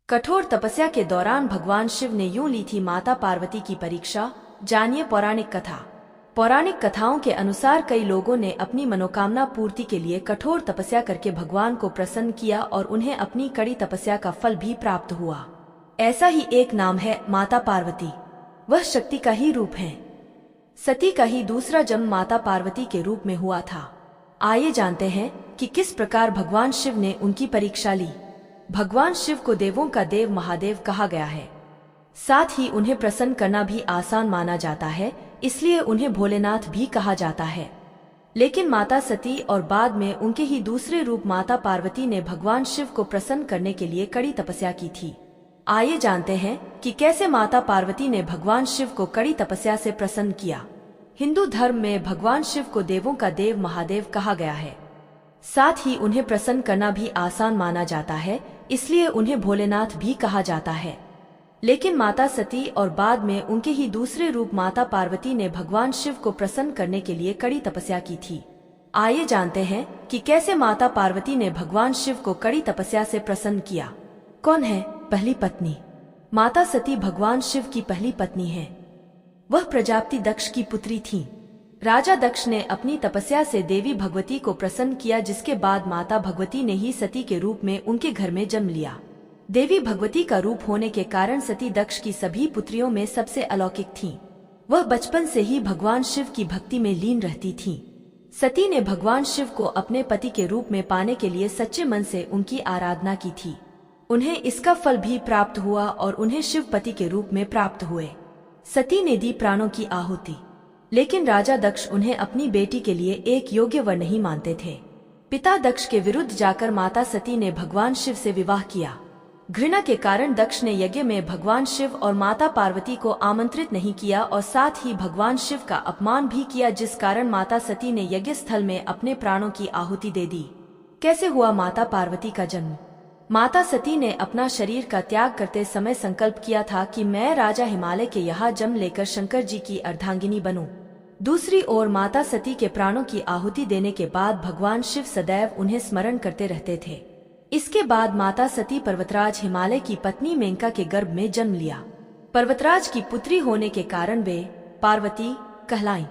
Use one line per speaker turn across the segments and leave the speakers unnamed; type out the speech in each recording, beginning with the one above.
कठोर तपस्या के दौरान भगवान शिव ने यूं ली थी माता पार्वती की परीक्षा। जानिए पौराणिक कथा। पौराणिक कथाओं के अनुसार कई लोगों ने अपनी मनोकामना पूर्ति के लिए कठोर तपस्या करके भगवान को प्रसन्न किया और उन्हें अपनी कड़ी तपस्या का फल भी प्राप्त हुआ। ऐसा ही एक नाम है माता पार्वती। वह शक्ति का ही रूप है। सती का ही दूसरा जन्म माता पार्वती के रूप में हुआ था। आइए जानते हैं कि किस प्रकार भगवान शिव ने उनकी परीक्षा ली। भगवान शिव को देवों का देव महादेव कहा गया है। साथ ही उन्हें प्रसन्न करना भी आसान माना जाता है, इसलिए उन्हें भोलेनाथ भी कहा जाता है। लेकिन माता सती और बाद में उनके ही दूसरे रूप माता पार्वती ने भगवान शिव को प्रसन्न करने के लिए कड़ी तपस्या की थी। आइए जानते हैं कि कैसे माता पार्वती ने भगवान शिव को कड़ी तपस्या से प्रसन्न किया। हिंदू धर्म में भगवान शिव को देवों का देव महादेव कहा गया है। साथ ही उन्हें प्रसन्न करना भी आसान माना जाता है, इसलिए उन्हें भोलेनाथ भी कहा जाता है। लेकिन माता सती और बाद में उनके ही दूसरे रूप माता पार्वती ने भगवान शिव को प्रसन्न करने के लिए कड़ी तपस्या की थी। आइए जानते हैं कि कैसे माता पार्वती ने भगवान शिव को कड़ी तपस्या से प्रसन्न किया। कौन है पहली पत्नी? माता सती भगवान शिव की पहली पत्नी है। वह प्रजापति दक्ष की पुत्री थीं। राजा दक्ष ने अपनी तपस्या से देवी भगवती को प्रसन्न किया, जिसके बाद माता भगवती ने ही सती के रूप में उनके घर में जन्म लिया। देवी भगवती का रूप होने के कारण सती दक्ष की सभी पुत्रियों में सबसे अलौकिक थीं। वह बचपन से ही भगवान शिव की भक्ति में लीन रहती थीं। सती ने भगवान शिव को अपने पति के रूप में पाने के लिए सच्चे मन से उनकी आराधना की थी। उन्हें इसका फल भी प्राप्त हुआ और उन्हें शिव पति के रूप में प्राप्त हुए। सती ने दी प्राणों की आहुति, लेकिन राजा दक्ष उन्हें अपनी बेटी के लिए एक योग्य वर नहीं मानते थे। पिता दक्ष के विरुद्ध जाकर माता सती ने भगवान शिव से विवाह किया। घृणा के कारण दक्ष ने यज्ञ में भगवान शिव और माता पार्वती को आमंत्रित नहीं किया और साथ ही भगवान शिव का अपमान भी किया, जिस कारण माता सती ने यज्ञ स्थल में अपने प्राणों की आहुति दे दी। कैसे हुआ माता पार्वती का जन्म? माता सती ने अपना शरीर का त्याग करते समय संकल्प किया था कि मैं राजा हिमालय के यहाँ जन्म लेकर शंकर जी की अर्धांगिनी बनूं। दूसरी ओर माता सती के प्राणों की आहुति देने के बाद भगवान शिव सदैव उन्हें स्मरण करते रहते थे। इसके बाद माता सती पर्वतराज हिमालय की पत्नी मेनका के गर्भ में जन्म लिया। पर्वतराज की पुत्री होने के कारण वे पार्वती कहलाईं।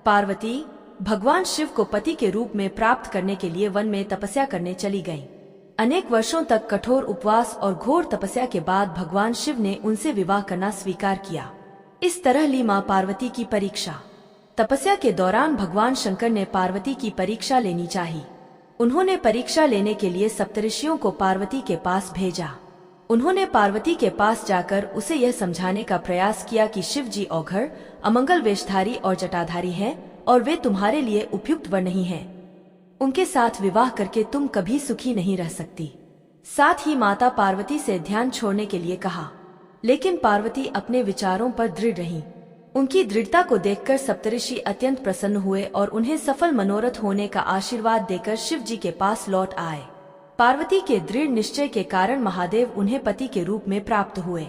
पार्वती भगवान शिव को पति के रूप में प्राप्त करने के लिए वन में तपस्या करने चली गईं। अनेक वर्षों तक कठोर उपवास और घोर तपस्या के बाद भगवान शिव ने उनसे विवाह करना स्वीकार किया। इस तरह ली मां पार्वती की परीक्षा। तपस्या के दौरान भगवान शंकर ने पार्वती की परीक्षा लेनी चाहिए। उन्होंने परीक्षा लेने के लिए सप्तऋषियों को पार्वती के पास भेजा। उन्होंने पार्वती के पास जाकर उसे यह समझाने का प्रयास किया कि शिव जी औघड़, अमंगल वेशधारी और जटाधारी हैं और वे तुम्हारे लिए उपयुक्त वर नहीं हैं। उनके साथ विवाह करके तुम कभी सुखी नहीं रह सकती। साथ ही माता पार्वती से ध्यान छोड़ने के लिए कहा, लेकिन पार्वती अपने विचारों पर दृढ़ रहीं। उनकी दृढ़ता को देखकर सप्तऋषि अत्यंत प्रसन्न हुए और उन्हें सफल मनोरथ होने का आशीर्वाद देकर शिव जी के पास लौट आए। पार्वती के दृढ़ निश्चय के कारण महादेव उन्हें पति के रूप में प्राप्त हुए।